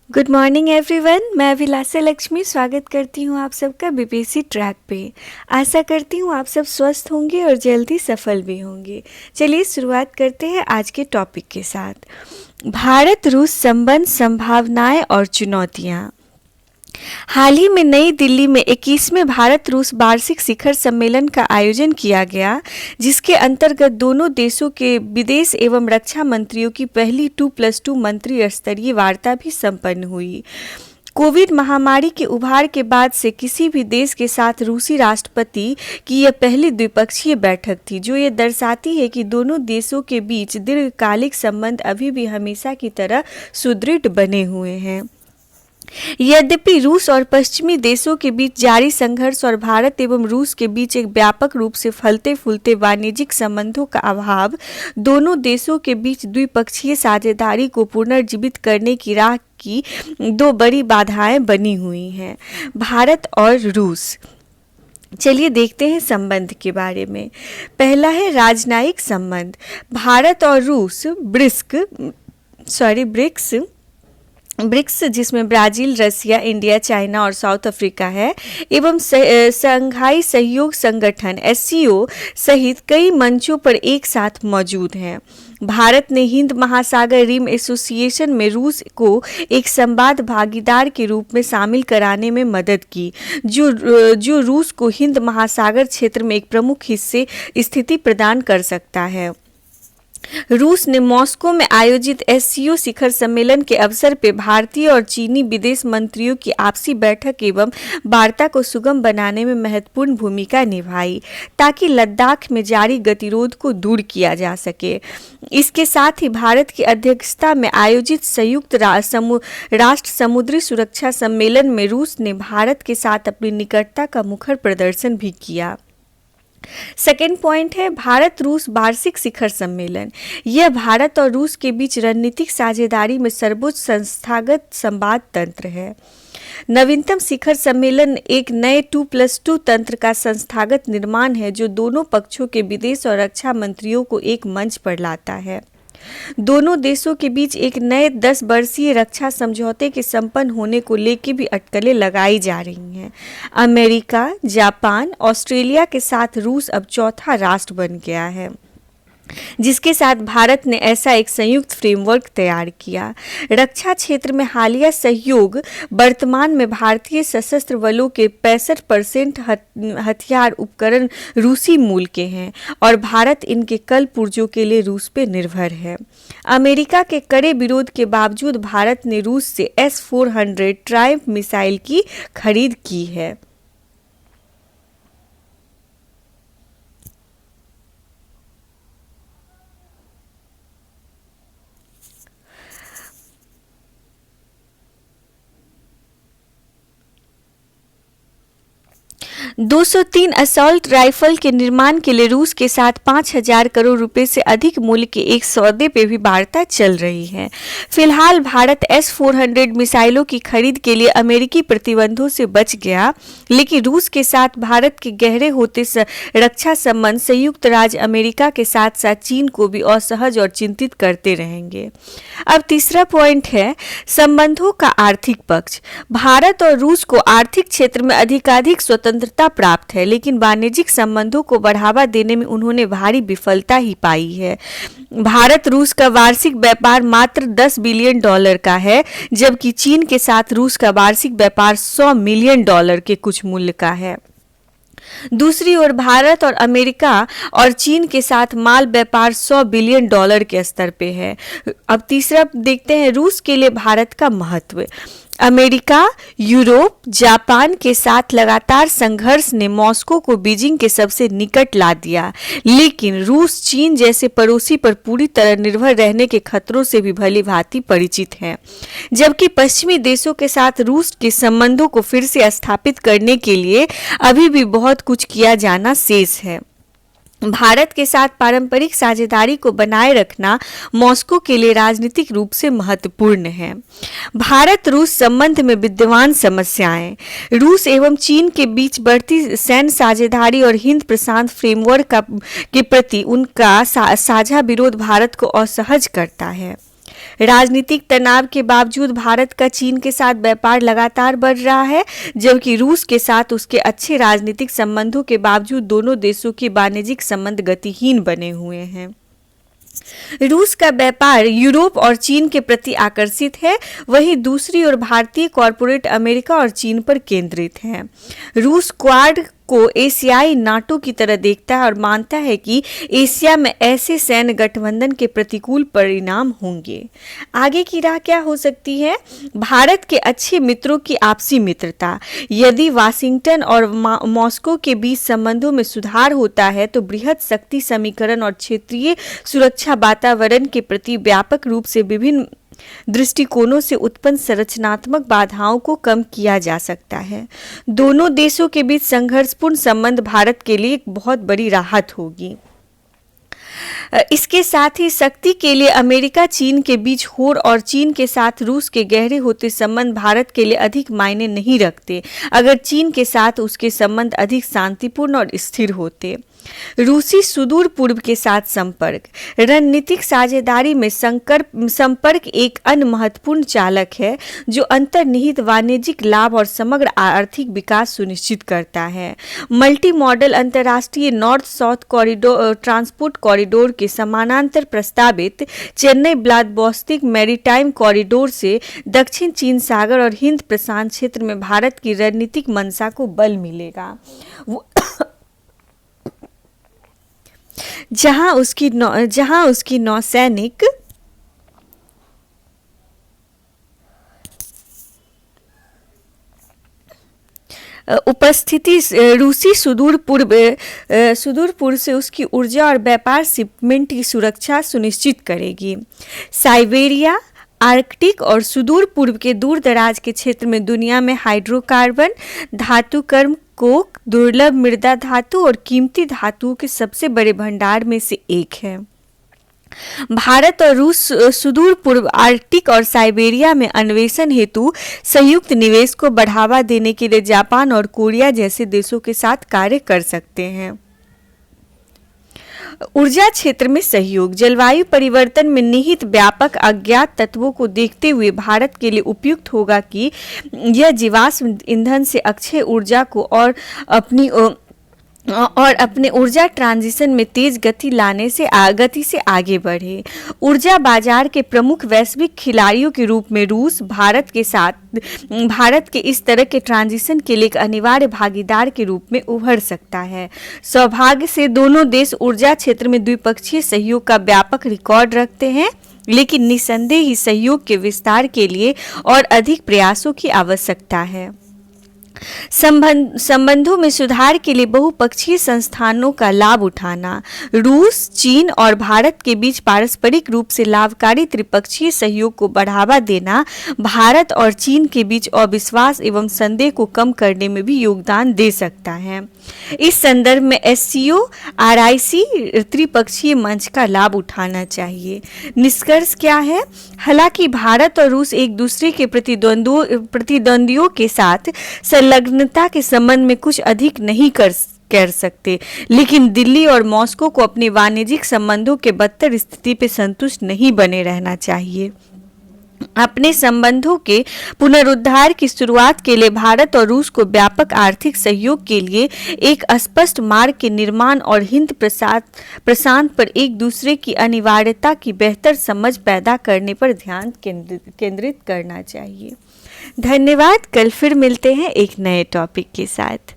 Good morning everyone. मैं अभिलाषा लक्ष्मी स्वागत करती हूँ आप सबका बीपीएससी ट्रैक पे। आशा करती हूँ आप सब स्वस्थ होंगे और जल्दी सफल भी होंगे। चलिए शुरुआत करते हैं आज के टॉपिक के साथ। भारत रूस संबंध, संभावनाएं और चुनौतियाँ। हाल ही में नई दिल्ली में 21वें भारत रूस वार्षिक शिखर सम्मेलन का आयोजन किया गया, जिसके अंतर्गत दोनों देशों के विदेश एवं रक्षा मंत्रियों की पहली 2+2 मंत्री स्तरीय वार्ता भी संपन्न हुई। कोविड महामारी के उभार के बाद से किसी भी देश के साथ रूसी राष्ट्रपति की यह पहली द्विपक्षीय बैठक थी, जो ये दर्शाती है कि दोनों देशों के बीच दीर्घकालिक संबंध अभी भी हमेशा की तरह सुदृढ़ बने हुए हैं। यद्यपि रूस और पश्चिमी देशों के बीच जारी संघर्ष और भारत एवं रूस के बीच एक व्यापक रूप से फलते फूलते वाणिज्यिक संबंधों का अभाव दोनों देशों के बीच द्विपक्षीय साझेदारी को पुनर्जीवित करने की राह की दो बड़ी बाधाएं बनी हुई हैं। भारत और रूस। चलिए देखते हैं संबंध के बारे में। पहला है राजनयिक संबंध। भारत और रूस ब्रिक्स जिसमें ब्राज़ील, रसिया, इंडिया, चाइना और साउथ अफ्रीका है, एवं शंघाई सहयोग संगठन SCO सहित कई मंचों पर एक साथ मौजूद हैं। भारत ने हिंद महासागर रिम एसोसिएशन में रूस को एक संवाद भागीदार के रूप में शामिल कराने में मदद की, जो रूस को हिंद महासागर क्षेत्र में एक प्रमुख हिस्से स्थिति प्रदान कर सकता है। रूस ने मॉस्को में आयोजित SCO शिखर सम्मेलन के अवसर पर भारतीय और चीनी विदेश मंत्रियों की आपसी बैठक एवं वार्ता को सुगम बनाने में महत्वपूर्ण भूमिका निभाई, ताकि लद्दाख में जारी गतिरोध को दूर किया जा सके। इसके साथ ही भारत की अध्यक्षता में आयोजित संयुक्त राष्ट्र समुद्री सुरक्षा सम्मेलन में रूस ने भारत के साथ अपनी निकटता का मुखर प्रदर्शन भी किया। सेकेंड पॉइंट है भारत रूस वार्षिक शिखर सम्मेलन। यह भारत और रूस के बीच रणनीतिक साझेदारी में सर्वोच्च संस्थागत संवाद तंत्र है। नवीनतम शिखर सम्मेलन एक नए 2+2 तंत्र का संस्थागत निर्माण है, जो दोनों पक्षों के विदेश और रक्षा मंत्रियों को एक मंच पर लाता है। दोनों देशों के बीच एक नए 10 वर्षीय रक्षा समझौते के संपन्न होने को लेकर भी अटकलें लगाई जा रही हैं। अमेरिका, जापान, ऑस्ट्रेलिया के साथ रूस अब चौथा राष्ट्र बन गया है, जिसके साथ भारत ने ऐसा एक संयुक्त फ्रेमवर्क तैयार किया। रक्षा क्षेत्र में हालिया सहयोग। वर्तमान में भारतीय सशस्त्र बलों के 65% हथियार उपकरण रूसी मूल के हैं और भारत इनके कल पुर्जों के लिए रूस पर निर्भर है। अमेरिका के कड़े विरोध के बावजूद भारत ने रूस से S-400 ट्रायम्फ मिसाइल की खरीद की है। 203 असॉल्ट राइफल के निर्माण के लिए रूस के साथ 5,000 करोड़ रुपए से अधिक मूल्य के एक सौदे पे भी वार्ता चल रही है। फिलहाल भारत S-400 मिसाइलों की खरीद के लिए अमेरिकी प्रतिबंधों से बच गया, लेकिन रूस के साथ भारत के गहरे होते रक्षा संबंध संयुक्त राज्य अमेरिका के साथ साथ चीन को भी असहज और चिंतित करते रहेंगे। अब तीसरा पॉइंट है संबंधों का आर्थिक पक्ष। भारत और रूस को आर्थिक क्षेत्र में अधिकाधिक स्वतंत्रता प्राप्त है, लेकिन वाणिज्यिक संबंधों को बढ़ावा देने में उन्होंने भारी विफलता ही पाई है। भारत रूस का वार्षिक व्यापार मात्र $10 बिलियन का है, जबकि चीन के साथ रूस का वार्षिक व्यापार $100 मिलियन के कुछ मूल्य का है। दूसरी ओर भारत और अमेरिका और चीन के साथ माल व्यापार $100 बिलियन के स्तर पे है। अब तीसरा देखते हैं रूस के लिए भारत का महत्व। अमेरिका, यूरोप, जापान के साथ लगातार संघर्ष ने मॉस्को को बीजिंग के सबसे निकट ला दिया, लेकिन रूस चीन जैसे पड़ोसी पर पूरी तरह निर्भर रहने के खतरों से भी भली भांति परिचित है। जबकि पश्चिमी देशों के साथ रूस के संबंधों को फिर से स्थापित करने के लिए अभी भी बहुत कुछ किया जाना शेष है। भारत के साथ पारंपरिक साझेदारी को बनाए रखना मॉस्को के लिए राजनीतिक रूप से महत्वपूर्ण है। भारत रूस संबंध में विद्यमान समस्याएं। रूस एवं चीन के बीच बढ़ती सैन्य साझेदारी और हिंद प्रशांत फ्रेमवर्क के प्रति उनका साझा विरोध भारत को असहज करता है। राजनीतिक तनाव के बावजूद भारत का चीन के साथ व्यापार लगातार बढ़ रहा है, जबकि रूस के साथ उसके अच्छे राजनीतिक संबंधों के बावजूद दोनों देशों के वाणिज्यिक संबंध गतिहीन बने हुए हैं। रूस का व्यापार यूरोप और चीन के प्रति आकर्षित है, वहीं दूसरी ओर भारतीय कॉरपोरेट अमेरिका और चीन पर केंद्रित है। रूस क्वाड को एशियाई नाटो की तरह देखता है और मानता है कि एशिया में ऐसे सैन्य गठबंधन के प्रतिकूल परिणाम होंगे। आगे की राह क्या हो सकती है? भारत के अच्छे मित्रों की आपसी मित्रता। यदि वाशिंगटन और मॉस्को के बीच संबंधों में सुधार होता है तो बृहत शक्ति समीकरण और क्षेत्रीय सुरक्षा वातावरण के प्रति व्यापक रूप से विभिन्न दृष्टिकोणों से उत्पन्न संरचनात्मक बाधाओं को कम किया जा सकता है। दोनों देशों के बीच संघर्षपूर्ण संबंध भारत के लिए एक बहुत बड़ी राहत होगी। इसके साथ ही शक्ति के लिए अमेरिका चीन के बीच होड़ और चीन के साथ रूस के गहरे होते संबंध भारत के लिए अधिक मायने नहीं रखते अगर चीन के साथ उसके संबंध अधिक शांतिपूर्ण और स्थिर होते। रूसी सुदूर पूर्व के साथ संपर्क। रणनीतिक साझेदारी में संपर्क एक अन्य महत्वपूर्ण चालक है जो अंतर्निहित वाणिज्यिक लाभ और समग्र आर्थिक विकास सुनिश्चित करता है। मल्टी मॉडल अंतर्राष्ट्रीय north south corridor transport corridor के समानांतर प्रस्तावित चेन्नई व्लादिवोस्तोक मैरीटाइम कॉरिडोर से दक्षिण चीन सागर और हिंद प्रशांत क्षेत्र में भारत की रणनीतिक मंशा को बल मिलेगा। जहां उसकी नौसैनिक उपस्थिति रूसी सुदूर पूर्व से उसकी ऊर्जा और व्यापार शिपमेंट की सुरक्षा सुनिश्चित करेगी। साइबेरिया, आर्कटिक और सुदूर पूर्व के दूर दराज के क्षेत्र में दुनिया में हाइड्रोकार्बन, धातु कर्म, कोक, दुर्लभ मृदा धातु और कीमती धातुओं के सबसे बड़े भंडार में से एक है। भारत और रूस सुदूर पूर्व आर्कटिक और साइबेरिया में अन्वेषण हेतु संयुक्त निवेश को बढ़ावा देने के लिए जापान और कोरिया जैसे देशों के साथ कार्य कर सकते हैं। ऊर्जा क्षेत्र में सहयोग। जलवायु परिवर्तन में निहित व्यापक अज्ञात तत्वों को देखते हुए भारत के लिए उपयुक्त होगा कि यह जीवाश्म ईंधन से अक्षय ऊर्जा को और अपने ऊर्जा ट्रांजिशन में तेज गति से आगे बढ़े। ऊर्जा बाजार के प्रमुख वैश्विक खिलाड़ियों के रूप में रूस भारत के इस तरह के ट्रांजिशन के लिए एक अनिवार्य भागीदार के रूप में उभर सकता है। सौभाग्य से दोनों देश ऊर्जा क्षेत्र में द्विपक्षीय सहयोग का व्यापक रिकॉर्ड रखते हैं, लेकिन निसंदेह ही सहयोग के विस्तार के लिए और अधिक प्रयासों की आवश्यकता है। संबंधों में सुधार के लिए बहुपक्षीय संस्थानों का लाभ उठाना। रूस, चीन और भारत के बीच पारस्परिक रूप से लाभकारी त्रिपक्षीय सहयोग को बढ़ावा देना भारत और चीन के बीच अविश्वास एवं संदेह को कम करने में भी योगदान दे सकता है। इस संदर्भ में SCO RIC त्रिपक्षीय मंच का लाभ उठाना चाहिए। निष्कर्ष क्या है? हालांकि भारत और रूस एक दूसरे के प्रतिद्वंदियों के साथ संलग्नता के संबंध में कुछ अधिक नहीं कर सकते, लेकिन दिल्ली और मॉस्को को अपने वाणिज्यिक संबंधों के बदतर स्थिति पर संतुष्ट नहीं बने रहना चाहिए। अपने संबंधों के पुनरुद्धार की शुरुआत के लिए भारत और रूस को व्यापक आर्थिक सहयोग के लिए एक स्पष्ट मार्ग के निर्माण और हिंद प्रशांत पर एक दूसरे की अनिवार्यता की बेहतर समझ पैदा करने पर ध्यान केंद्रित करना चाहिए। धन्यवाद। कल फिर मिलते हैं एक नए टॉपिक के साथ।